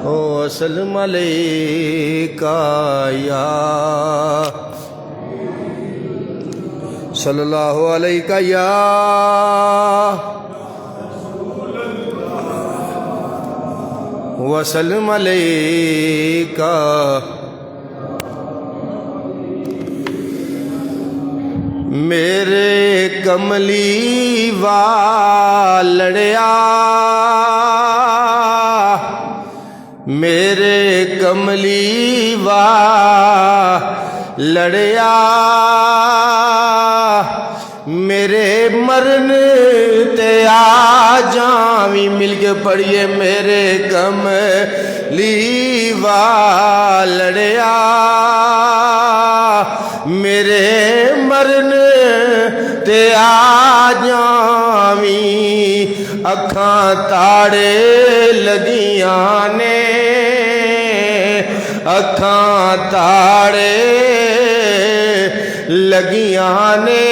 وسلم علیکہ یا صلی اللہ علیکہ یا وسلم علیکہ میرے کملی والڑیا میرے کملی والڑیا میرے مرن تے آ جاویں مل کے پڑھیے میرے کملی والڑیا میرے مرن تے آ جاویں اکھاں تاڑے لگیاں نے اکھاں تاڑے لگیاں نے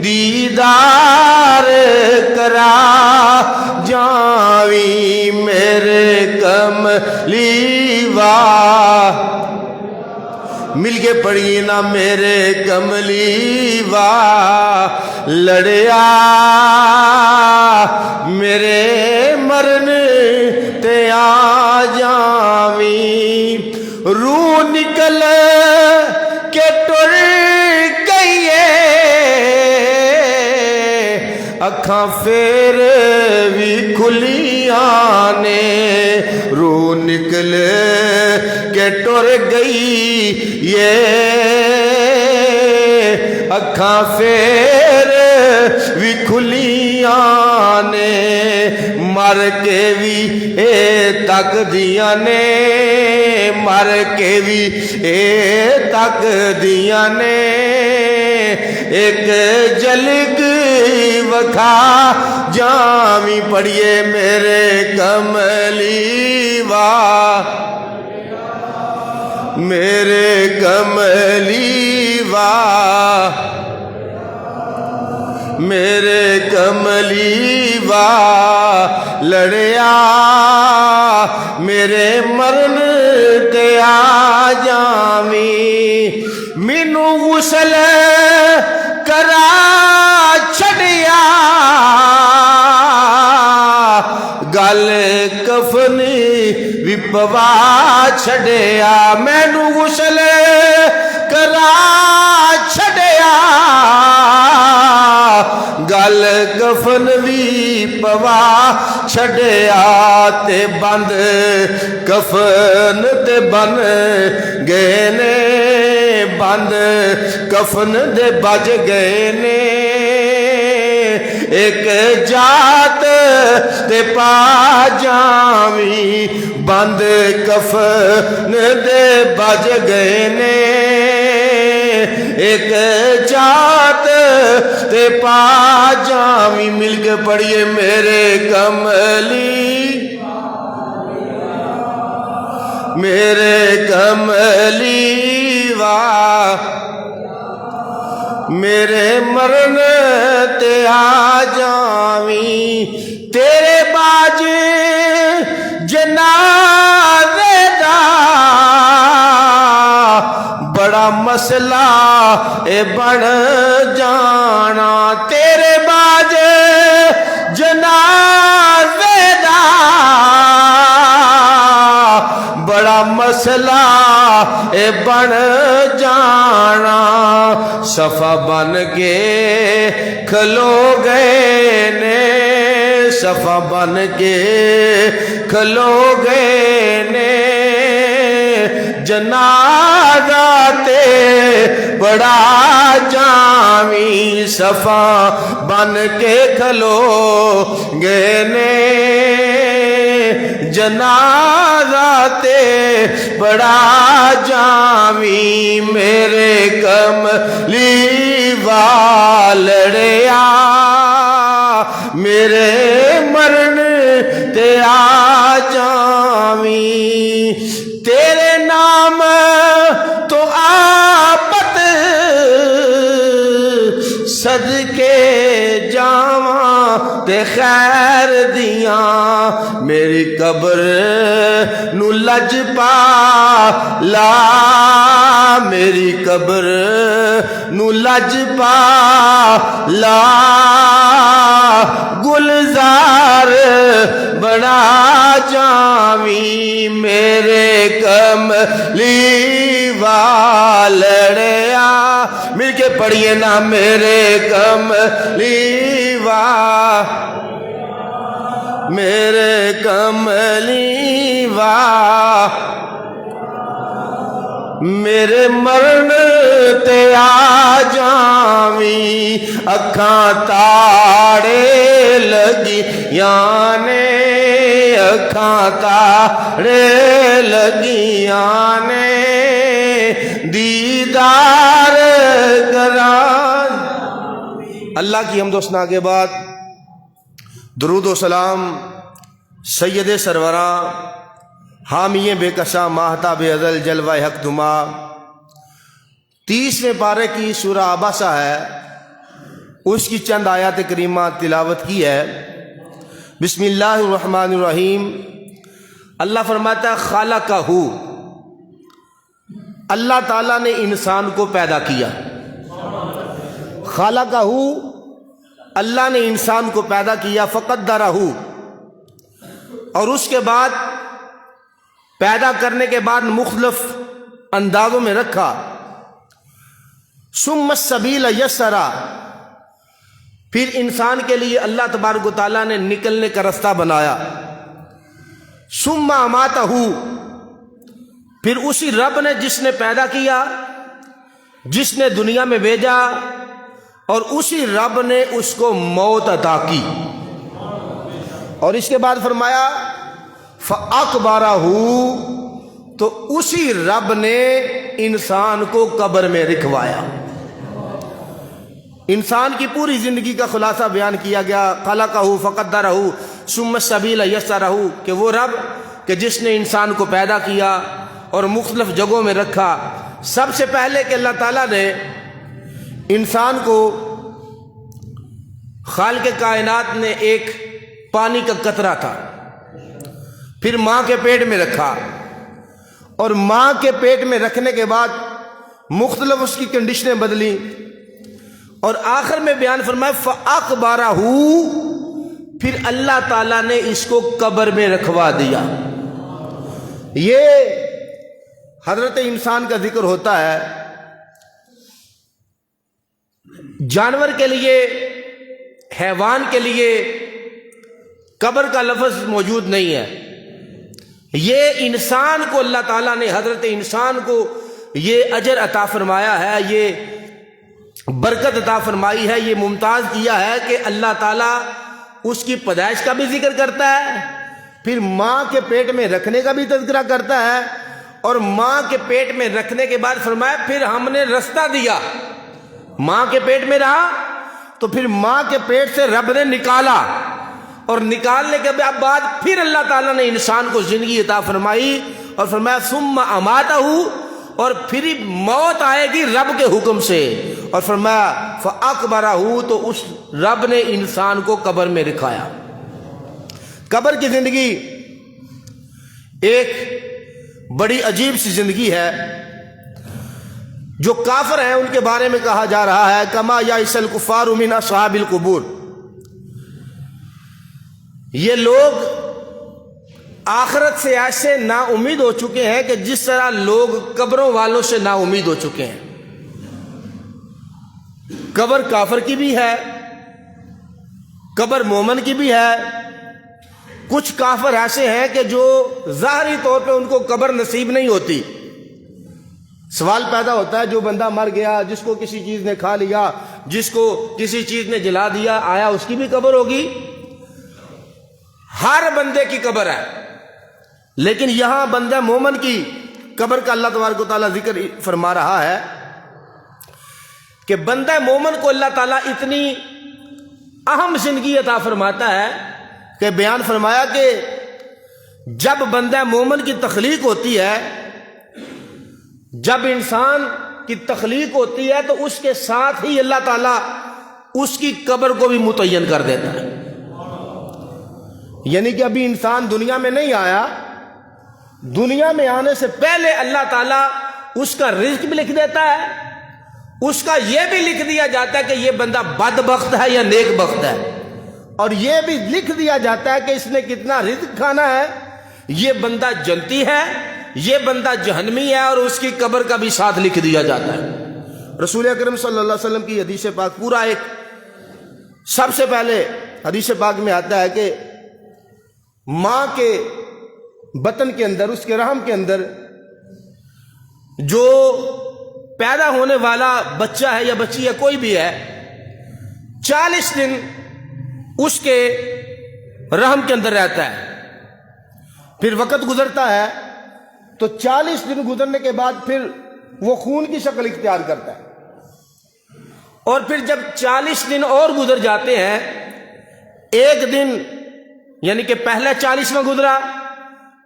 دیدار کرا جاویں میرے کملی مل کے پڑھیے نا میرے کملی والڑیا میرے مرن تے آ جاویں روح نکل کے ٹر گئیے اکھاں پھر بھی کھلیاں نے روح نکل کے ٹر گئی یہ اکھاں پھر بھی کھلیاں نے مر کے بھی اے تک دیاں نے مر کے بھی اے تک دیاں نے ایک جلگ وکھا جاویں پڑھیے میرے کملی میرے کملی میرے کملی والڑیا میرے مرن تے آ جاویں مینوں غسل کرا چھڑیا گل کفنی بھی پوا چھڑیا مینوں غسل کرا چھڑیا گل کفن بھی پوا چھڑیا تے بند کفن تے بن گئے نے بند کفن دے بج گئے نے ایک جات تے پا جاویں بند کفن دے بج گئے نے ایک جات تے پا جاویں مل کے پڑھیے میرے کملی میرے کملی میرے مرن تے آ جاویں تیرے باج جنازے دا بڑا مسئلہ اے بن جانا تیرے باج جنازے دا بڑا مسئلہ اے بن جانا صفا بن کے کھلو گئے نے صفا بن کے کھلو گئے نے جنازہ تے بڑا جاویں صفا بن کے کھلو گئے نے جنازہ تے بڑا جاویں میرے کملی والڑیا میرے مرن تے آ جاویں تیرے نام تو آپت صدقے جاواں تے خیر کر دیاں میری قبر نو لج پا لا میری قبر نو لج پا لا گلزار بنا جاویں میرے کملی والڑیا مل کے پڑھیے نا میرے کملی میرے کملی میرے مرن تے آ جاویں اکھاں تاڑے لگی یانے اکھاں تاڑے لگی یانے دیدار کران۔ اللہ کی حمد و ثنا کے بعد درود و سلام سید سروراں حامی بے کساں ماہتاب ازل جلوہ حق دما 30ویں پارے کی سورہ عباسہ ہے، اس کی چند آیات کریمہ تلاوت کی ہے۔ بسم اللہ الرحمن الرحیم۔ اللہ فرماتا ہے خالقہ، اللہ تعالیٰ نے انسان کو پیدا کیا۔ خالقہ، اللہ نے انسان کو پیدا کیا، فقدرہ، اور اس کے بعد پیدا کرنے کے بعد مختلف اندازوں میں رکھا۔ ثم السبیل یسرا، پھر انسان کے لیے اللہ تبارک و تعالیٰ نے نکلنے کا رستہ بنایا۔ ثم اماتہ، پھر اسی رب نے جس نے پیدا کیا، جس نے دنیا میں بھیجا، اور اسی رب نے اس کو موت عطا کی، اور اس کے بعد فرمایا فَأَقْبَرَهُ، تو اسی رب نے انسان کو قبر میں رکھوایا۔ انسان کی پوری زندگی کا خلاصہ بیان کیا گیا۔ خَلَقَهُ فَقَدَّرَهُ ثُمَّ السَّبِيلَ يَسَّرَهُ، کہ وہ رب کہ جس نے انسان کو پیدا کیا اور مختلف جگہوں میں رکھا۔ سب سے پہلے کہ اللہ تعالیٰ نے انسان کو خالق کائنات نے ایک پانی کا قطرہ تھا، پھر ماں کے پیٹ میں رکھا، اور ماں کے پیٹ میں رکھنے کے بعد مختلف اس کی کنڈیشنیں بدلی، اور آخر میں بیان فرمایا فَأَقْبَرَهُ، پھر اللہ تعالیٰ نے اس کو قبر میں رکھوا دیا۔ یہ حضرت انسان کا ذکر ہوتا ہے۔ جانور کے لیے، حیوان کے لیے قبر کا لفظ موجود نہیں ہے۔ یہ انسان کو اللہ تعالیٰ نے، حضرت انسان کو یہ اجر عطا فرمایا ہے، یہ برکت عطا فرمائی ہے، یہ ممتاز کیا ہے کہ اللہ تعالیٰ اس کی پیدائش کا بھی ذکر کرتا ہے، پھر ماں کے پیٹ میں رکھنے کا بھی تذکرہ کرتا ہے، اور ماں کے پیٹ میں رکھنے کے بعد فرمایا پھر ہم نے رستہ دیا۔ ماں کے پیٹ میں رہا تو پھر ماں کے پیٹ سے رب نے نکالا، اور نکالنے کے بعد پھر اللہ تعالیٰ نے انسان کو زندگی عطا فرمائی، اور فرمایا ثم اماتہ، اور پھر موت آئے گی رب کے حکم سے، اور فرمایا فَأَقْبَرَهُ، تو اس رب نے انسان کو قبر میں رکھایا۔ قبر کی زندگی ایک بڑی عجیب سی زندگی ہے۔ جو کافر ہیں ان کے بارے میں کہا جا رہا ہے کما یئس الکفار من اصحاب القبور، یہ لوگ آخرت سے ایسے نا امید ہو چکے ہیں کہ جس طرح لوگ قبروں والوں سے نا امید ہو چکے ہیں۔ قبر کافر کی بھی ہے، قبر مومن کی بھی ہے۔ کچھ کافر ایسے ہیں کہ جو ظاہری طور پہ ان کو قبر نصیب نہیں ہوتی۔ سوال پیدا ہوتا ہے جو بندہ مر گیا، جس کو کسی چیز نے کھا لیا، جس کو کسی چیز نے جلا دیا، آیا اس کی بھی قبر ہوگی؟ ہر بندے کی قبر ہے، لیکن یہاں بندہ مومن کی قبر کا اللہ تبارک و تعالیٰ ذکر فرما رہا ہے کہ بندہ مومن کو اللہ تعالیٰ اتنی اہم زندگی عطا فرماتا ہے کہ بیان فرمایا کہ جب بندہ مومن کی تخلیق ہوتی ہے، جب انسان کی تخلیق ہوتی ہے تو اس کے ساتھ ہی اللہ تعالیٰ اس کی قبر کو بھی متعین کر دیتا ہے۔ یعنی کہ ابھی انسان دنیا میں نہیں آیا، دنیا میں آنے سے پہلے اللہ تعالیٰ اس کا رزق بھی لکھ دیتا ہے، اس کا یہ بھی لکھ دیا جاتا ہے کہ یہ بندہ بدبخت ہے یا نیک بخت ہے، اور یہ بھی لکھ دیا جاتا ہے کہ اس نے کتنا رزق کھانا ہے، یہ بندہ جنتی ہے، یہ بندہ جہنمی ہے، اور اس کی قبر کا بھی ساتھ لکھ دیا جاتا ہے۔ رسول اکرم صلی اللہ علیہ وسلم کی حدیث پاک پورا ایک، سب سے پہلے حدیث پاک میں آتا ہے کہ ماں کے بطن کے اندر، اس کے رحم کے اندر جو پیدا ہونے والا بچہ ہے یا بچی ہے، کوئی بھی ہے، 40 دن اس کے رحم کے اندر رہتا ہے، پھر وقت گزرتا ہے تو 40 دن گزرنے کے بعد پھر وہ خون کی شکل اختیار کرتا ہے، اور پھر جب 40 دن اور گزر جاتے ہیں، ایک دن یعنی کہ پہلے 40واں گزرا،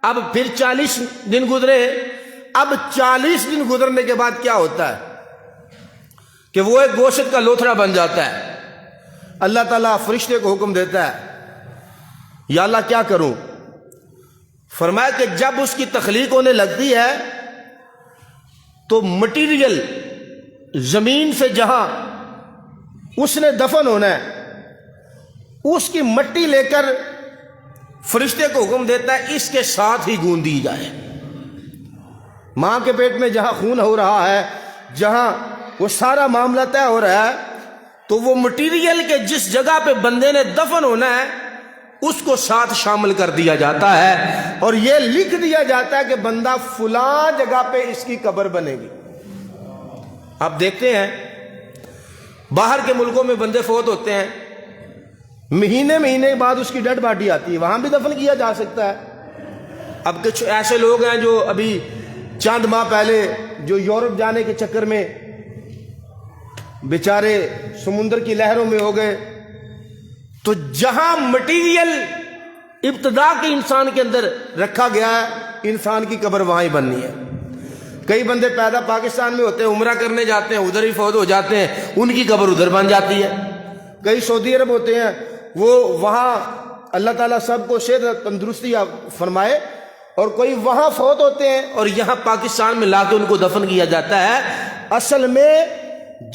اب پھر 40 دن گزرے، اب 40 دن گزرنے کے بعد کیا ہوتا ہے کہ وہ ایک گوشت کا لوتھڑا بن جاتا ہے۔ اللہ تعالیٰ فرشتے کو حکم دیتا ہے، یا اللہ کیا کروں؟ فرمایا کہ جب اس کی تخلیق ہونے لگتی ہے تو مٹیریل زمین سے جہاں اس نے دفن ہونا ہے، اس کی مٹی لے کر فرشتے کو حکم دیتا ہے اس کے ساتھ ہی گون دی جائے۔ ماں کے پیٹ میں جہاں خون ہو رہا ہے، جہاں وہ سارا معاملہ طے ہو رہا ہے، تو وہ مٹیریل کے جس جگہ پہ بندے نے دفن ہونا ہے اس کو ساتھ شامل کر دیا جاتا ہے، اور یہ لکھ دیا جاتا ہے کہ بندہ فلاں جگہ پہ اس کی قبر بنے گی۔ آپ دیکھتے ہیں باہر کے ملکوں میں بندے فوت ہوتے ہیں، مہینے بعد اس کی ڈیڈ باڈی آتی ہے، وہاں بھی دفن کیا جا سکتا ہے۔ اب کچھ ایسے لوگ ہیں جو ابھی چند ماہ پہلے جو یورپ جانے کے چکر میں بیچارے سمندر کی لہروں میں ہو گئے، تو جہاں مٹیریل ابتدا کے انسان کے اندر رکھا گیا ہے، انسان کی قبر وہاں ہی بننی ہے۔ کئی بندے پیدا پاکستان میں ہوتے ہیں، عمرہ کرنے جاتے ہیں، ادھر ہی فوت ہو جاتے ہیں، ان کی قبر ادھر بن جاتی ہے۔ کئی سعودی عرب ہوتے ہیں، وہ وہاں اللہ تعالیٰ سب کو صحت تندرستی فرمائے، اور کوئی وہاں فوت ہوتے ہیں اور یہاں پاکستان میں لا کے ان کو دفن کیا جاتا ہے۔ اصل میں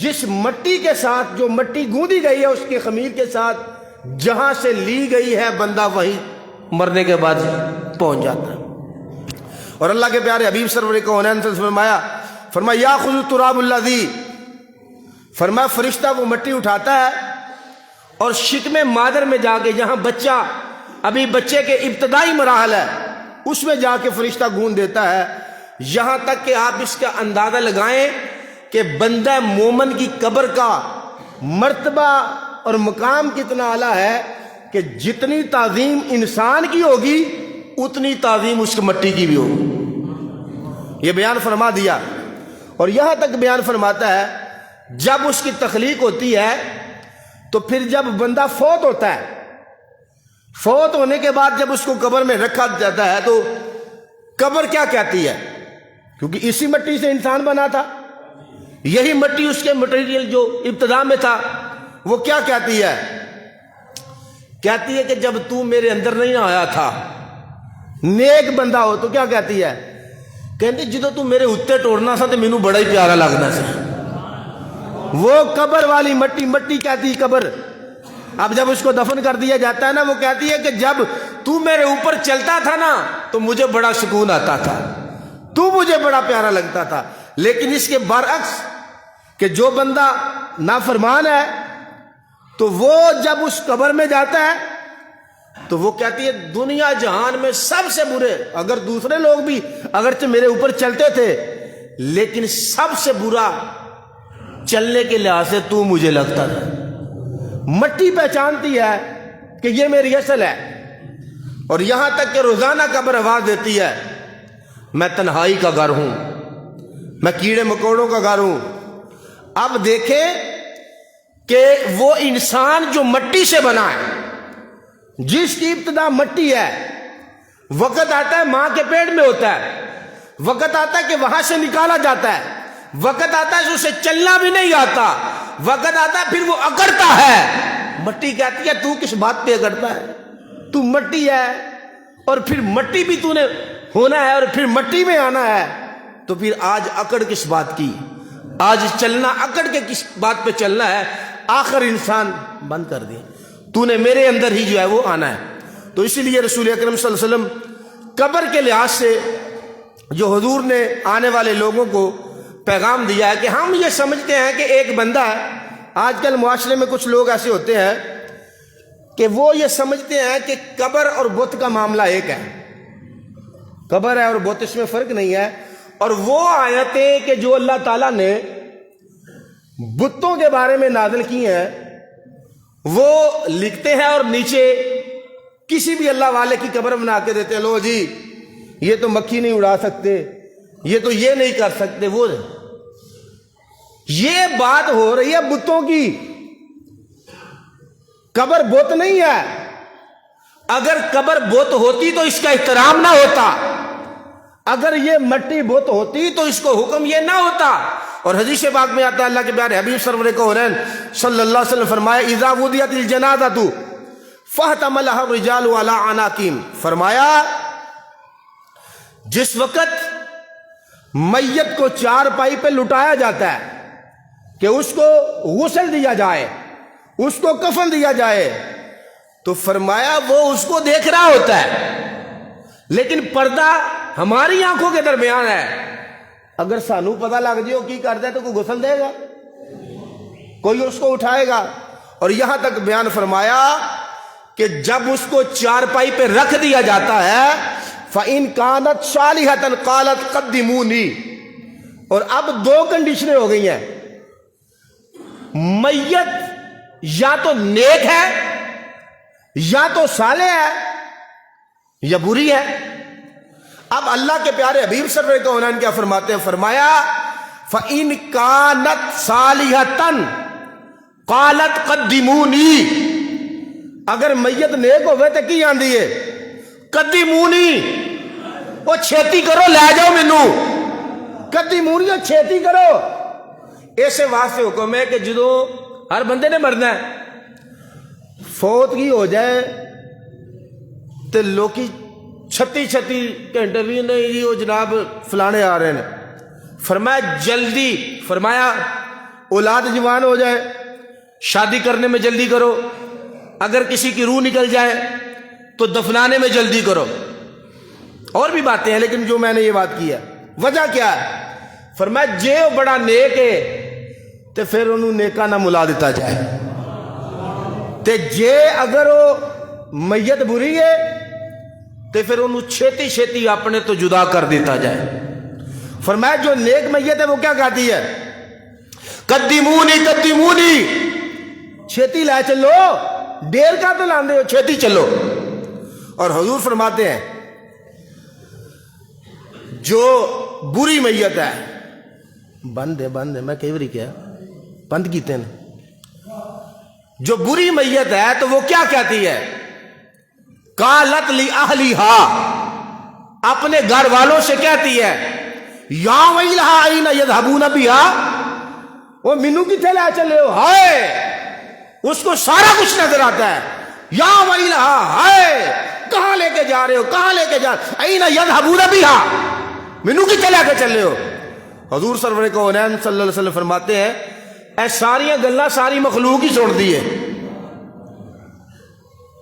جس مٹی کے ساتھ، جو مٹی گوندی گئی ہے اس کے خمیر کے ساتھ، جہاں سے لی گئی ہے، بندہ وہیں مرنے کے بعد پہنچ جاتا ہے۔ اور اللہ کے پیارے حبیب سرور کونین سے فرمایا یاخذ التراب الذی، فرمایا فرشتہ وہ مٹی اٹھاتا ہے اور شکم مادر میں جا کے، جہاں بچہ ابھی بچے کے ابتدائی مراحل ہے، اس میں جا کے فرشتہ گون دیتا ہے، یہاں تک کہ آپ اس کا اندازہ لگائیں کہ بندہ مومن کی قبر کا مرتبہ اور مقام کتنا اعلیٰ ہے کہ جتنی تعظیم انسان کی ہوگی اتنی تعظیم اس مٹی کی بھی ہوگی۔ یہ بیان فرما دیا، اور یہاں تک بیان فرماتا ہے جب اس کی تخلیق ہوتی ہے تو پھر جب بندہ فوت ہوتا ہے، فوت ہونے کے بعد جب اس کو قبر میں رکھا جاتا ہے تو قبر کیا کہتی ہے؟ کیونکہ اسی مٹی سے انسان بنا تھا، یہی مٹی اس کے مٹیریل جو ابتدا میں تھا، وہ کیا کہتی ہے؟ کہتی ہے کہ جب تو میرے اندر نہیں آیا تھا، نیک بندہ ہو تو کیا کہتی ہے؟ کہتی جدو تو میرے اتنے ٹورنا سا تو مینوں بڑا ہی پیارا لگنا سا۔ وہ قبر والی مٹی کہتی قبر، اب جب اس کو دفن کر دیا جاتا ہے نا، وہ کہتی ہے کہ جب تو میرے اوپر چلتا تھا نا تو مجھے بڑا سکون آتا تھا، تو مجھے بڑا پیارا لگتا تھا۔ لیکن اس کے برعکس کہ جو بندہ نافرمان ہے تو وہ جب اس قبر میں جاتا ہے تو وہ کہتی ہے دنیا جہان میں سب سے برے، اگر دوسرے لوگ بھی اگرچہ میرے اوپر چلتے تھے لیکن سب سے برا چلنے کے لحاظ سے تو مجھے لگتا تھا۔ مٹی پہچانتی ہے کہ یہ میری اصل ہے، اور یہاں تک کہ روزانہ قبر آواز دیتی ہے میں تنہائی کا گھر ہوں، میں کیڑے مکوڑوں کا گھر ہوں۔ اب دیکھیں کہ وہ انسان جو مٹی سے بنا ہے، جس کی ابتدا مٹی ہے، وقت آتا ہے ماں کے پیٹ میں ہوتا ہے، وقت آتا ہے کہ وہاں سے نکالا جاتا ہے، وقت آتا ہے اسے چلنا بھی نہیں آتا، وقت آتا ہے پھر وہ اکڑتا ہے۔ مٹی کہتی ہے تو کس بات پہ اکڑتا ہے؟ تو مٹی ہے اور پھر مٹی بھی تو نے ہونا ہے اور پھر مٹی میں آنا ہے، تو پھر آج اکڑ کس بات کی؟ آج چلنا اکڑ کے کس بات پہ چلنا ہے؟ آخر انسان بند کر دیا، تو نے میرے اندر ہی جو ہے وہ آنا ہے۔ تو اسی لیے رسول اکرم صلی اللہ علیہ وسلم قبر کے لحاظ سے جو حضور نے آنے والے لوگوں کو پیغام دیا ہے کہ ہم یہ سمجھتے ہیں کہ ایک بندہ ہے، آج کل معاشرے میں کچھ لوگ ایسے ہوتے ہیں کہ وہ یہ سمجھتے ہیں کہ قبر اور بت کا معاملہ ایک ہے، قبر ہے اور بت، اس میں فرق نہیں ہے۔ اور وہ آیتیں کہ جو اللہ تعالیٰ نے بتوں کے بارے میں نازل کی ہیں وہ لکھتے ہیں اور نیچے کسی بھی اللہ والے کی قبر بنا کے دیتے ہیں، لو جی یہ تو مکھی نہیں اڑا سکتے، یہ تو یہ نہیں کر سکتے، وہ یہ بات ہو رہی ہے بتوں کی، قبر بت نہیں ہے۔ اگر قبر بت ہوتی تو اس کا احترام نہ ہوتا، اگر یہ مٹی بت ہوتی تو اس کو حکم یہ نہ ہوتا۔ اور حدیث پاک میں آتا ہے اللہ کے پیارے حبیب سرور کونین صلی اللہ علیہ وسلم فرمایا اذا وضعت الجنازۃ فاحتملها الرجال على عناقین، فرمایا جس وقت میت کو چار پائی پہ لٹایا جاتا ہے کہ اس کو غسل دیا جائے، اس کو کفن دیا جائے، تو فرمایا وہ اس کو دیکھ رہا ہوتا ہے لیکن پردہ ہماری آنکھوں کے درمیان ہے۔ اگر سانو پتہ لگ جائے کی کرتا ہے تو کوئی غسل دے گا؟ کوئی اس کو اٹھائے گا؟ اور یہاں تک بیان فرمایا کہ جب اس کو چارپائی پہ رکھ دیا جاتا ہے فَإِن كَانَتْ صَالِحَةً قَالَتْ قَدِّمُونِي، اور اب دو کنڈیشنیں ہو گئی ہیں، میت یا تو نیک ہے یا تو صالح ہے یا بری ہے۔ اب اللہ کے پیارے حبیب سرور کونین کیا فرماتے ہیں؟ فرمایا فَإِن كَانَتْ صَالِحَةً قَالَتْ قَدِّمُونِي، اگر میت نیک ہوئے تو کی آندی ہے قدیمونی، وہ چھیتی کرو لے جاؤ مینو، قدیمونی وہ چھیتی کرو۔ ایسے واسطے حکم ہے کہ جدو ہر بندے نے مرنا ہے، فوت کی ہو جائے تو لوکی چھتی گھنٹے بھی نہیں جی وہ جناب فلانے آ رہے ہیں، فرمایا جلدی، فرمایا اولاد جوان ہو جائے شادی کرنے میں جلدی کرو، اگر کسی کی روح نکل جائے تو دفنانے میں جلدی کرو۔ اور بھی باتیں ہیں لیکن جو میں نے یہ بات کی ہے، وجہ کیا ہے؟ فرمایا جے وہ بڑا نیک ہے تو پھر انہوں نیکا نہ ملا دیتا جائے، تے جے اگر وہ میت بری ہے تو پھر انہوں چھیتی اپنے تو جدا کر دیتا جائے۔ فرمایا جو نیک میت ہے وہ کیا کہتی ہے؟ قدیمونی قدیمونی، چھیتی لائے چلو، دیر کا تو لاندے ہو، چھیتی چلو۔ اور حضور فرماتے ہیں جو بری میت ہے، بند ہے میں کئی باری کیا بند کیتے ہیں، جو بری میت ہے تو وہ کیا کہتی ہے؟ قالت لأہلیہا، اپنے گھر والوں سے کہتی ہے یا ویلہا این یذہبون بہا، وہ مینو کتھے لے چلے ہو، ہائے، اس کو سارا کچھ نظر آتا ہے، یا ویلہا، ہائے کہاں لے کے جا رہے ہو، کہاں لے کے جا رہے ہو، این یذہبون بہا، مینو کتھے لے کے چلے ہو۔ حضور سرور کونین صلی اللہ علیہ وسلم فرماتے ہیں اے ساریاں گلاں ساری مخلوق ہی سن دی ہے،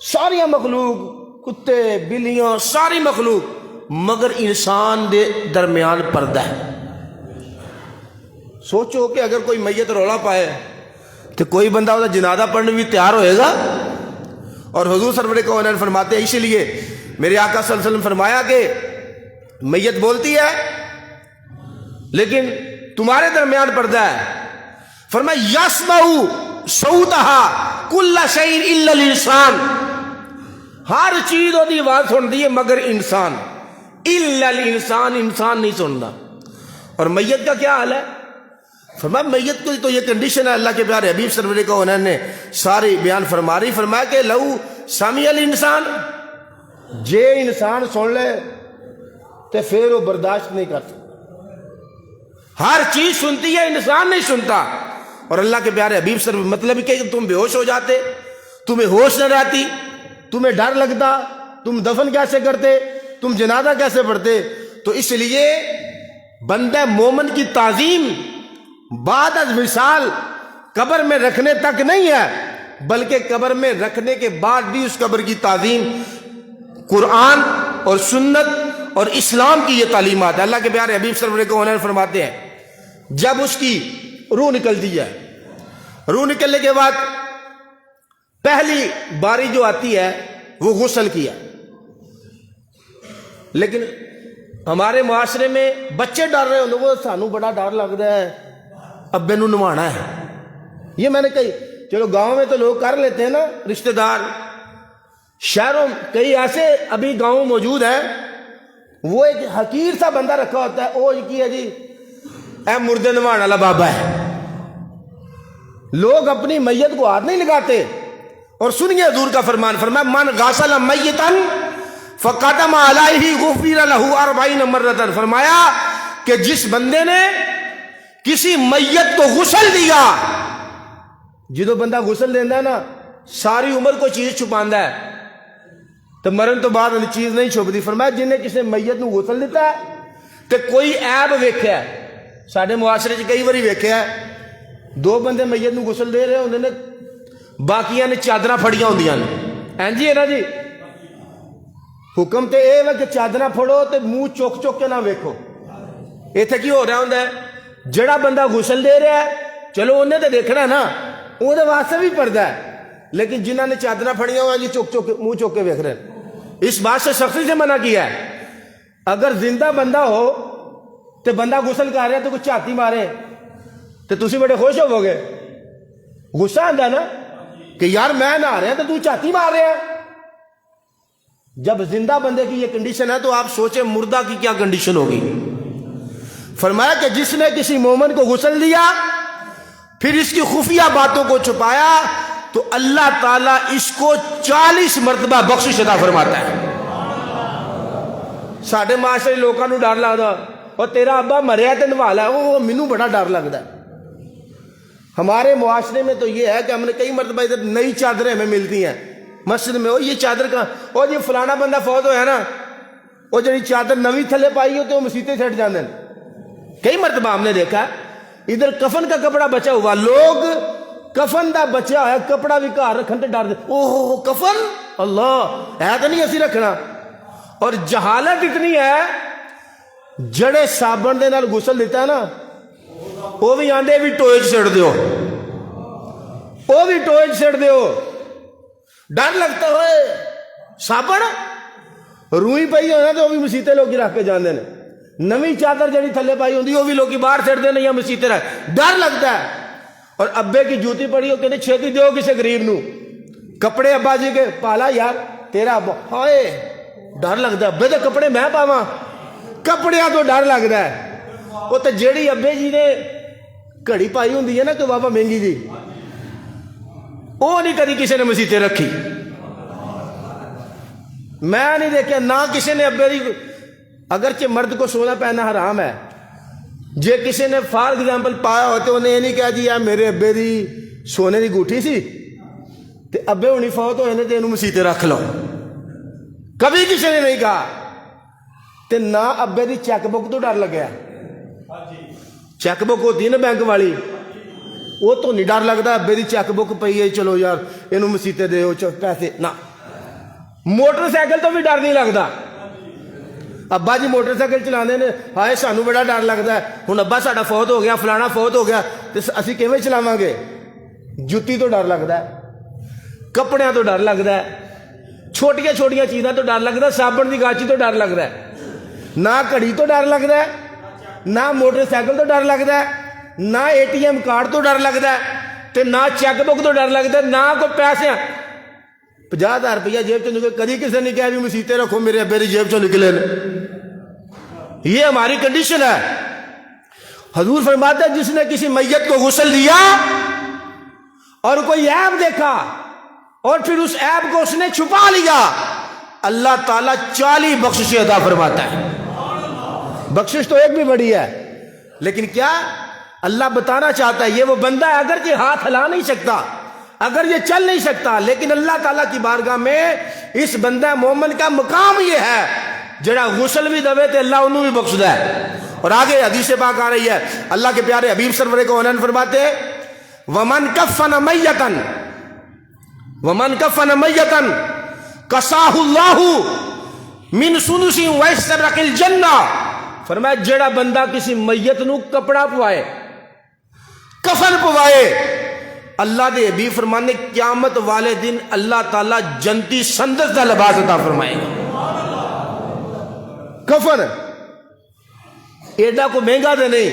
ساری مخلوق، کتے بلیاں ساری مخلوق، مگر انسان دے درمیان پردہ ہے۔ سوچو کہ اگر کوئی میت رولا پائے تو کوئی بندہ وہ جنازہ پڑھنے بھی تیار ہوئے گا؟ اور حضور سرور کونین فرماتے ہیں اسی لیے میرے آقا صلی اللہ علیہ وسلم فرمایا کہ میت بولتی ہے لیکن تمہارے درمیان پردہ ہے۔ فرمایا یسمع صوتها کل شیء الا الانسان، ہر چیز دی آواز سنتی ہے مگر انسان، الا الانسان، انسان نہیں سنتا۔ اور میت کا کیا حال ہے؟ فرمایا میت کو تو یہ کنڈیشن ہے، اللہ کے پیارے حبیب سرور کونین نے ساری بیان فرما رہی، فرمایا کہ لو سمع الانسان، جے انسان سن لے تو پھر وہ برداشت نہیں کرتا، ہر چیز سنتی ہے انسان نہیں سنتا۔ اور اللہ کے پیارے حبیب سر مطلب کہ تم بے ہوش ہو جاتے، تمہیں ہوش نہ رہتی، تمہیں ڈر لگتا، تم دفن کیسے کرتے، تم جنازہ کیسے پڑھتے؟ تو اس لیے بندہ مومن کی تعظیم بعد از وصال قبر میں رکھنے تک نہیں ہے، بلکہ قبر میں رکھنے کے بعد بھی اس قبر کی تعظیم قرآن اور سنت اور اسلام کی یہ تعلیمات ہے۔ اللہ کے پیارے حبیب صلی اللہ علیہ وسلم فرماتے ہیں جب اس کی روح نکلتی ہے، روح نکلنے کے بعد پہلی باری جو آتی ہے وہ غسل کی ہے۔ لیکن ہمارے معاشرے میں بچے ڈر رہے ہوتے، وہ سانو بڑا ڈر لگتا ہے ابے نو نوانا ہے۔ یہ میں نے کہی چلو گاؤں میں تو لوگ کر لیتے ہیں نا رشتہ دار، شہروں کئی ایسے ابھی گاؤں موجود ہیں، وہ ایک حقیر سا بندہ رکھا ہوتا ہے، وہ کی ہے جی اے مردے نوان والا بابا ہے۔ لوگ اپنی میت کو ہاتھ نہیں لگاتے۔ اور سنیے حضور کا فرمان، فرمایا من غسل میتا فقدم علیہ غفر لہ 40 مرۃ، فرمایا کہ جس بندے نے کسی میت کو غسل دیا، جدو بندہ غسل دینا ہے نا ساری عمر کو چیز چھپاندہ ہے تو مرن تو بعد چیز نہیں چھپتی۔ فرمایا جن نے کسی میت نو غسل دیتا ہے تو کوئی عیب ویکھیا ہے، ساڈے معاشرے چ کئی باری ویکھیا ہے، دو بندے میت نو غسل دے رہے ہوندے نے، باقیاں نے چادراں پھڑیاں ہوندیاں نے، ہیں جی ہے نا جی، حکم تے اے ہے کہ چادراں پھڑو تے منہ چک چک کے نہ ویکھو۔ ایتھے کی ہو رہا ہوندا ہے جڑا بندہ غسل دے رہا ہے چلو انہیں تے دیکھنا ہے نا، وہ دے واسطے بھی پردہ ہے، لیکن جنہاں نے چادراں پھڑیاں ہوئے جی چک چک منہ چک کے ویکھ رہے ہیں۔ اس بات سے سختی سے منع کیا ہے۔ اگر زندہ بندہ ہو تو بندہ غسل کر رہا ہے تو کوئی چھاتی مارے تو تسی بڑے خوش ہوو گے، غصہ آندا نا کہ یار میں نہ آ رہا تو چھاتی مار رہا ہے۔ جب زندہ بندے کی یہ کنڈیشن ہے تو آپ سوچیں مردہ کی کیا کنڈیشن ہوگی۔ فرمایا کہ جس نے کسی مومن کو غسل دیا پھر اس کی خفیہ باتوں کو چھپایا تو اللہ تعالیٰ اس کو 40 مرتبہ بخشش عطا فرماتا ہے۔ ساڈے معاشرے لوگوں کو ڈر لگتا اور تیرا ابا مریا تے نوالا، وہ مینوں بڑا ڈر لگتا ہے۔ ہمارے معاشرے میں تو یہ ہے کہ ہم نے کئی مرتبہ ادھر نئی چادریں ہمیں ملتی ہیں مسجد میں، یہ چادر کا وہ جی فلانا بندہ فوت ہوا نا، وہ جی چادر نوی تھلے پائی ہوتی وہ مسیطے سٹ جاندے ہیں۔ کئی مرتبہ ہم نے دیکھا ادھر کفن کا کپڑا بچا ہوا، لوگ کفن دا بچا ہے کپڑا بھی گھر رکھن تے ڈر دے، اوہ کفن اللہ ہے تو نہیں اسی رکھنا۔ اور جہالت اتنی ہے جڑے صابن دے نال غسل دیتا ہے نا وہ بھی آندے بھی ٹوئے سٹ دیو، وہ بھی ٹوئے سٹ دیو، ڈر لگتا ہوئے صابن روئی پئی ہونا تو وہ بھی مسیطے لوگ رکھ کے جاندے نے، نوی چادر جڑی تھلے پائی ہوندی وہ بھی لوگ باہر سٹ دینے یا مسیطے رکھ، ڈر لگتا ہے۔ اور ابے کی جوتی پڑی ہو کہتے چھیتی دیو کسے غریب نو، کپڑے ابا جی کے پالا یار تیرا ابا، ہائے ڈر لگتا ہے ابے دے کپڑے میں پاواں، کپڑیاں تو ڈر لگتا ہے۔ وہ تو جیڑی ابے جی نے گھڑی پائی ہوندی ہے نا کہ بابا مہنگی جی، وہ نہیں کدی کسی نے مسیطے رکھی، میں نہیں دیکھا نہ کسی نے ابے دی، اگرچہ مرد کو سونا پہننا حرام ہے، جے کسی نے فار ایگزامپل پایا ہوتے انہیں یہ نہیں کہا جی یار میرے ابے دی سونے دی گوٹھی سی تے ابے ہونی فوت ہوئے نے تے انہوں مسیطے رکھ لو، کبھی کسی نے نہیں کہا۔ تے نہ ابے دی چیک بک تو ڈر لگیا، چیک بک ہوتی ہے نا بینک والی، وہ تو نہیں ڈر لگتا ابے دی چیک بک پئی ہے چلو یار انہوں مسیطے دے پیسے، نہ موٹر سائیکل تو بھی ڈر نہیں لگتا۔ ابا جی موٹر سائیکل چلانے نے ہائے سانو بڑا ڈر لگتا ہے، ہن ابا ساڈا فوت ہو گیا فلانا فوت ہو گیا تے اسی کیویں چلاواں گے؟ جُتی تو ڈر لگتا ہے، کپڑیاں تو ڈر لگتا ہے، چھوٹیاں چھوٹیاں چیزاں تو ڈر لگتا ہے، صابن دی گاچی تو ڈر لگتا ہے، نہ گھڑی تو ڈر لگتا ہے، نہ موٹر سائیکل تو ڈر لگتا ہے، نہ اے ٹی ایم کارڈ تو ڈر لگتا ہے تے نہ چیک بک تو ڈر لگتا ہے، نہ کوئی پیسے 50,000 روپیہ جیب چوں نکلے، کدی کسی نے کہا بھی مسیطے رکھو میرے ابے دی جیب چوں نکلے۔ یہ ہماری کنڈیشن ہے۔ حضور فرماتا ہے جس نے کسی میت کو غسل دیا اور کوئی عیب دیکھا اور پھر اس عیب کو اس نے چھپا لیا، اللہ تعالیٰ 40 بخشش عطا فرماتا ہے۔ بخشش تو ایک بھی بڑی ہے، لیکن کیا اللہ بتانا چاہتا ہے یہ وہ بندہ ہے اگرچہ ہاتھ ہلا نہیں سکتا، اگر یہ چل نہیں سکتا، لیکن اللہ تعالیٰ کی بارگاہ میں اس بندہ مومن کا مقام یہ ہے جڑا غسل بھی دوے تے اللہ انہوں بھی بخشدا ہے. اور آگے حدیث پاک آ رہی ہے, اللہ کے پیارے حبیب سرور کونین فرماتے ہیں ومن کفن میتن کساہ اللہ من سدس واستبرق الجنہ. فرمایا جڑا بندہ کسی میت نو کپڑا پوائے, کفن پوائے, اللہ دے حبیب فرمانے قیامت والے دن اللہ تعالیٰ جنتی سندس دا لباس عطا فرمائے گا. کفن ایڈا کو مہنگا دے نہیں,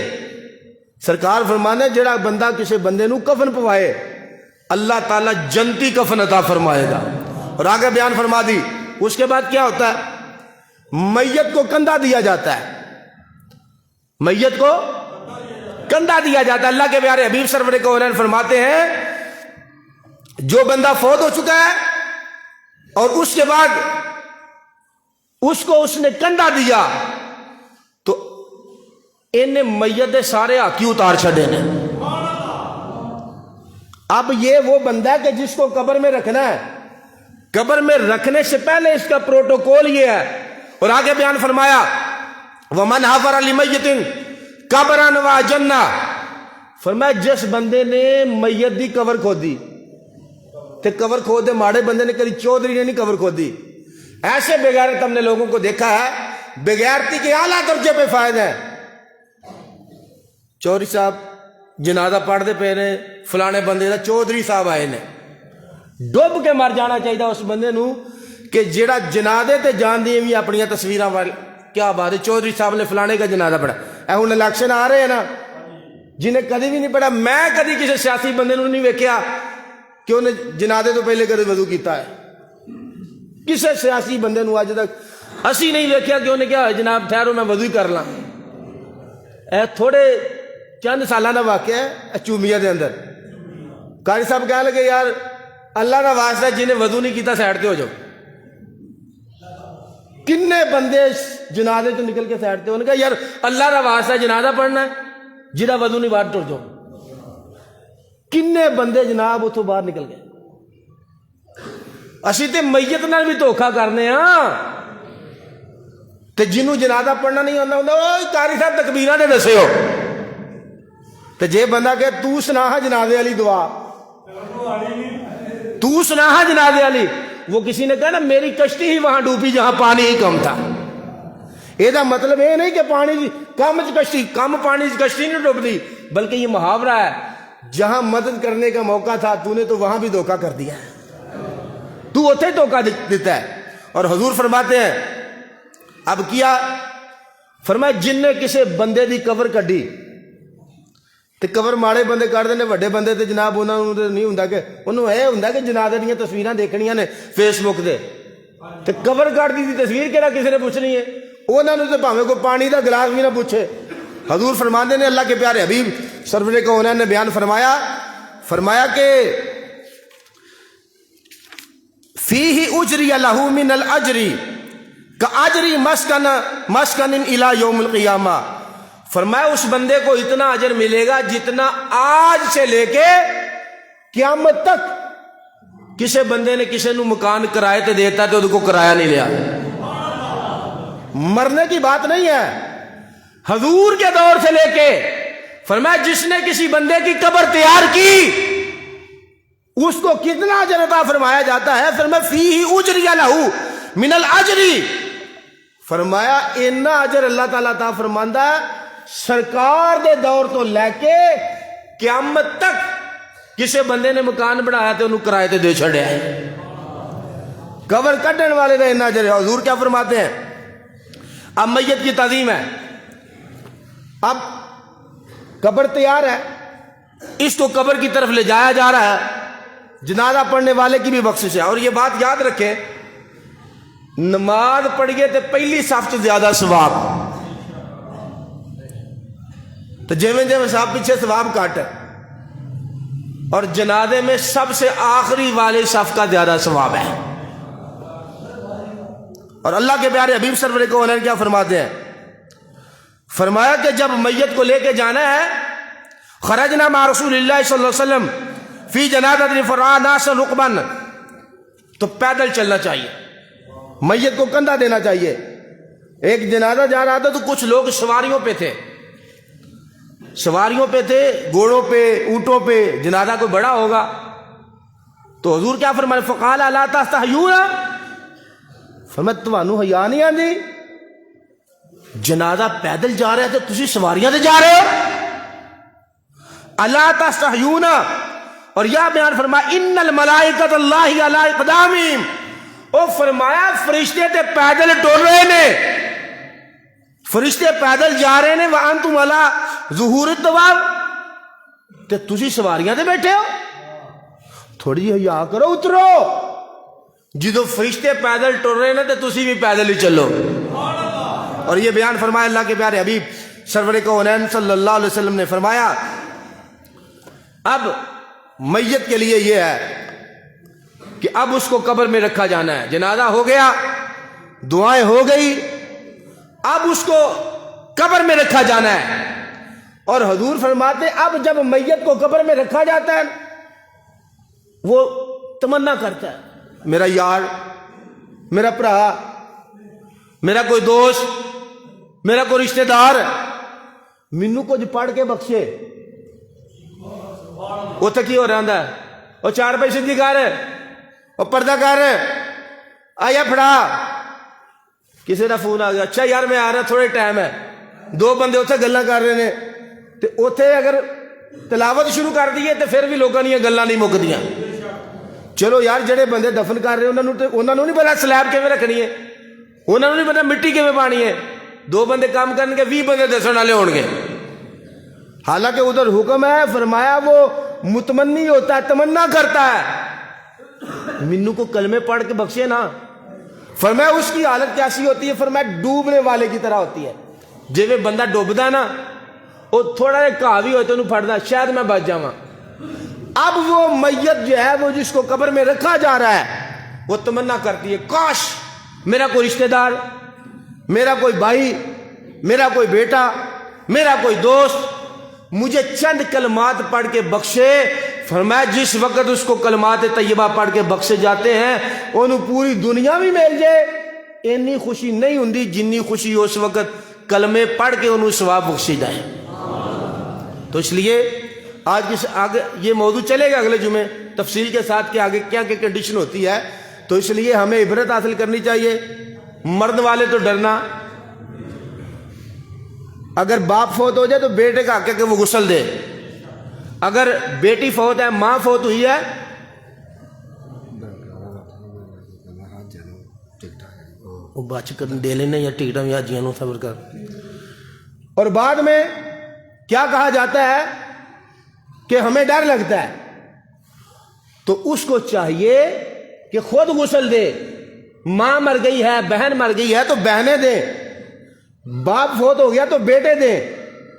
سرکار فرمانے جڑا بندہ کسی بندے نو کفن پوائے اللہ تعالیٰ جنتی کفن عطا فرمائے گا. اور آگے بیان فرما دی اس کے بعد کیا ہوتا ہے, میت کو کندھا دیا جاتا ہے, میت کو کندھا دیا جاتا ہے. اللہ کے پیارے حبیب سرور کونین فرماتے ہیں جو بندہ فوت ہو چکا ہے اور اس کے بعد اس کو اس نے کندھا دیا تو انہیں میت دے سارے حقی اتار چھڑے نے. اب یہ وہ بندہ ہے کہ جس کو قبر میں رکھنا ہے, قبر میں رکھنے سے پہلے اس کا پروٹوکول یہ ہے. اور آگے بیان فرمایا وَمَنْ حَفَرَ لِمَيِّتٍ قَبْرًا وَجَنَّةً. فرمایا جس بندے نے میت دی قبر کھودی تے قبر کھودے ماڑے بندے نے کبھی چودھری نے نہیں قبر کھودی. ایسے بغیرت ہم نے لوگوں کو دیکھا ہے, بغیرتی کے اعلیٰ درجے پہ فائدہ ہے. چودھری صاحب جنازہ پڑھ دے پہ نے فلانے بندے دا چودھری صاحب آئے نے, ڈوب کے مر جانا چاہیے اس بندے نو کہ جڑا جنازے تے جان دی بھی اپنی تصویراں وال کیا بات ہے چودھری صاحب نے فلانے کا جنازہ پڑھا. اے ہن الیکشن آ رہے ہیں نا, جنہیں کدی بھی نہیں پڑھا, میں کدی کسی سیاسی بندے نو نہیں ویکھیا کہ انہیں جنازے تو پہلے کدی وضو کیتا ہے. کسی سیاسی بندے نو اج تک اسی نہیں ویکھیا کہ انہیں کیا جناب ٹھہرو میں وضو ہی کر لاں. اے تھوڑے چند سالاں دا واقعہ ہے چومیا دے اندر. قاری صاحب کہہ لگے یار اللہ دا واسطہ جنہیں وضو نہیں کیتا سائڈ تے ہو جاؤ. کنے بندے جنازے تو نکل کے سائڈ تے, انہوں نے کہا یار اللہ دا واسطہ جنازہ پڑھنا ہے جہاں وضو نہیں باہر ٹر جاؤ. کنے بندے جناب اتوں باہر نکل گئے. اسی تے میت نال بھی دھوکھا کرنے ہاں, تے جنوں جنازہ پڑھنا نہیں آتا ہوں قاری صاحب تکبیراں دے دسے ہو, تے جے بندہ کہ تو سنا جنازے والی دعا, تو سنا جنازے والی, وہ کسی نے کہا نا میری کشتی ہی وہاں ڈوبی جہاں پانی ہی کم تھا. یہ دا مطلب یہ نہیں کہ پانی کم کشتی کم پانی کشتی نہیں ڈوبتی, بلکہ یہ محاورہ ہے جہاں مدد کرنے کا موقع تھا تو نے تو وہاں بھی دھوکہ کر دیا ہے, تو اتنے دھوکہ دیتا ہے. اور حضور فرماتے ہیں اب کیا, فرمایا جن نے کسی بندے دی قبر کڈی تے قبر ماڑے بندے کر دینے, وڈے بندے تے جناب انہوں نے نہیں ہوندا کہ انہوں یہ ہوندا کہ جنازے دیاں تصویراں دیکھنیاں نے فیس بک دے, تے قبر کٹ دی تصویر کہڑا کسی نے پوچھنی ہے, انہوں نے تے بھاویں کوئی پانی دا گلاس بھی نہ پوچھے. حضور فرماندے نے اللہ کے پیارے حبیب سرور کونین نے بیان فرمایا کہ فیہ اجری لہ من الاجری کاجری مسکن الی یوم القیامہ. فرمایا اس بندے کو اتنا اجر ملے گا جتنا آج سے لے کے قیامت تک کسی بندے نے کسی نو مکان کرائے تے دیتا تو کو کرایہ نہیں لیا. مرنے کی بات نہیں ہے, حضور کے دور سے لے کے فرمایا جس نے کسی بندے کی قبر تیار کی اس کو کتنا اجر عطا فرمایا جاتا ہے. فرمایا فیہ اجری لہ من الاجری, فرمایا اتنا اجر اللہ تعالیٰ عطا فرماندا ہے سرکار دے دور تو لے کے قیامت تک کسی بندے نے مکان بنایا تو انہوں کرائے تے دے چھڑیا ہے. قبر کٹن والے دا اتنا اجر ہے. حضور کیا فرماتے ہیں, اب میت کی تعظیم ہے, اب قبر تیار ہے, اس کو قبر کی طرف لے جایا جا رہا ہے, جنازہ پڑھنے والے کی بھی بخشش ہے. اور یہ بات یاد رکھیں نماز پڑھیے تو پہلی صف سے زیادہ ثواب, تو جیویں جیویں صاحب پیچھے ثواب کٹ ہے, اور جنازے میں سب سے آخری والے صف کا زیادہ ثواب ہے. اور اللہ کے پیارے حبیب سرور کونین کیا فرماتے ہیں, فرمایا کہ جب میت کو لے کے جانا ہے خرجنا مع رسول اللہ صلی اللہ علیہ وسلم فی جنازۃ فرآ ناسا رکبا, تو پیدل چلنا چاہیے. میت کو کندھا دینا چاہیے. ایک جنازہ جا رہا تھا تو کچھ لوگ سواریوں پہ تھے, گھوڑوں پہ, اونٹوں پہ. جنازہ کوئی بڑا ہوگا تو حضور کیا فرمائے؟ فقال الا تستحیون, فرمایا تمہانوں حیا نہیں آندی؟ جنازہ پیدل جا رہے تھے, تسی سواریاں تے جا رہے ہو. الا تستحیون. اور یہ بیان فرمایا ان الملائکۃ اللہ علی اقدامہم, او فرمایا فرشتے تے پیدل ٹر رہے نے, فرشتے پیدل جا رہے نے. وانتم علی ظہور الدواب, تے تسی سواریاں تے بیٹھے ہو. تھوڑی جی حیا کرو, اترو. جدو فرشتے پیدل ٹر رہے نے تے تسی بھی پیدل ہی چلو. اور یہ بیان فرمایا اللہ کے پیارے حبیب سرور کونین صلی اللہ علیہ وسلم نے فرمایا اب میت کے لیے یہ ہے کہ اب اس کو قبر میں رکھا جانا ہے. جنازہ ہو گیا, دعائیں ہو گئی, اب اس کو قبر میں رکھا جانا ہے. اور حضور فرماتے اب جب میت کو قبر میں رکھا جاتا ہے وہ تمنا کرتا ہے میرا یار, میرا بھرا, میرا کوئی دوست, میرا کوئی رشتہ دار مینوں کچھ پڑھ کے بخشے. اتنے کی ہو رہا ہے, وہ 4 پیسے دی کر, وہ پردہ کر, آیا پھڑا. کسی کا فون آ گیا, اچھا یار میں آ رہا, تھوڑے ٹائم ہے. 2 بندے اتنے گلاں کر رہے ہیں, تو اتنے اگر تلاوت شروع کر دیے تو پھر بھی لوگوں دیا گلاں نہیں مکدیاں. چلو یار جڑے بندے دفن کر رہے انہوں نے نہیں پتا سلیب کیویں رکھنی ہے, انہوں نے نہیں پتا مٹی کیویں پانی ہے. 2 بندے کام کرن گے, 20 بندے دسن والے ہون گے. حالانکہ ادھر حکم ہے, فرمایا وہ متمنی ہوتا ہے, تمنا کرتا ہے مینوں کو کلمے پڑھ کے بخشے نا. فرمایا اس کی حالت کیسی ہوتی ہے؟ فرمایا ڈوبنے والے کی طرح ہوتی ہے. جی بندہ ڈوبدا نا, وہ تھوڑا جہا گھا بھی ہوئے تو انہوں پھڑدا شاید میں بچ جاواں. اب وہ میت جو ہے وہ جس کو قبر میں رکھا جا رہا ہے وہ تمنا کرتی ہے کاش میرا کوئی رشتہ دار, میرا کوئی بھائی, میرا کوئی بیٹا, میرا کوئی دوست مجھے چند کلمات پڑھ کے بخشے. فرمایا جس وقت اس کو کلمات طیبہ پڑھ کے بخشے جاتے ہیں انہوں پوری دنیا بھی مل جائے اتنی خوشی نہیں ہوندی جنی خوشی اس وقت کلمے پڑھ کے انہوں ثواب بخشے جائے. تو اس لیے آج آگے یہ موضوع چلے گا اگلے جمعے تفصیل کے ساتھ کہ آگے کیا کیا کنڈیشن ہوتی ہے. تو اس لیے ہمیں عبرت حاصل کرنی چاہیے. مرد والے تو ڈرنا, اگر باپ فوت ہو جائے تو بیٹے کا حق ہے کہ وہ غسل دے. اگر بیٹی فوت ہے, ماں فوت ہوئی ہے, وہ بچ کر دے لینا یا ٹکٹاں یا جیانوں صبر کر. اور بعد میں کیا کہا جاتا ہے کہ ہمیں ڈر لگتا ہے تو اس کو چاہیے کہ خود غسل دے. ماں مر گئی ہے, بہن مر گئی ہے تو بہنیں دیں, باپ فوت ہو گیا تو بیٹے دیں,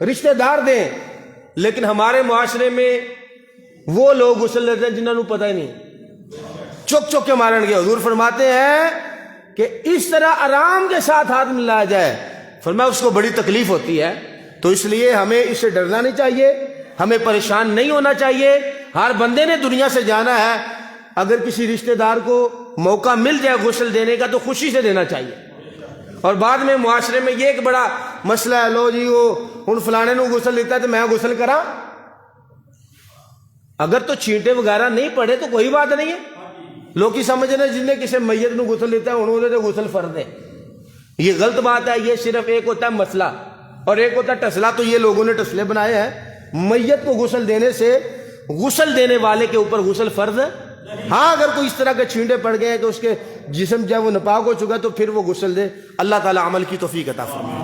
رشتہ دار دیں. لیکن ہمارے معاشرے میں وہ لوگ غسل لیتے ہیں جنہوں نے پتہ ہی نہیں, چک چک کے مارن گے. حضور فرماتے ہیں کہ اس طرح آرام کے ساتھ ہاتھ ملایا جائے, فرمایا اس کو بڑی تکلیف ہوتی ہے. تو اس لیے ہمیں اس سے ڈرنا نہیں چاہیے, ہمیں پریشان نہیں ہونا چاہیے. ہر بندے نے دنیا سے جانا ہے. اگر کسی رشتہ دار کو موقع مل جائے غسل دینے کا تو خوشی سے دینا چاہیے. اور بعد میں معاشرے میں یہ ایک بڑا مسئلہ ہے, لو جی وہ ہن فلانے نو غسل دیتا ہے تو میں غسل کراں. اگر تو چھینٹے وغیرہ نہیں پڑے تو کوئی بات نہیں ہے. لوگ کی سمجھنا جن نے کسی میت نو غسل دیتا ہے انہوں نے تو غسل فرض ہے, یہ غلط بات ہے. یہ صرف ایک ہوتا ہے مسئلہ اور ایک ہوتا ہے ٹسلا. تو یہ لوگوں نے ٹسلے بنائے ہیں. میت کو غسل دینے سے غسل دینے والے کے اوپر غسل فرض ہے. ہاں اگر کوئی اس طرح کے چھینٹے پڑ گئے کہ اس کے جسم جب وہ ناپاک ہو چکا تو پھر وہ غسل دے. اللہ تعالی عمل کی توفیق عطا فرمائے.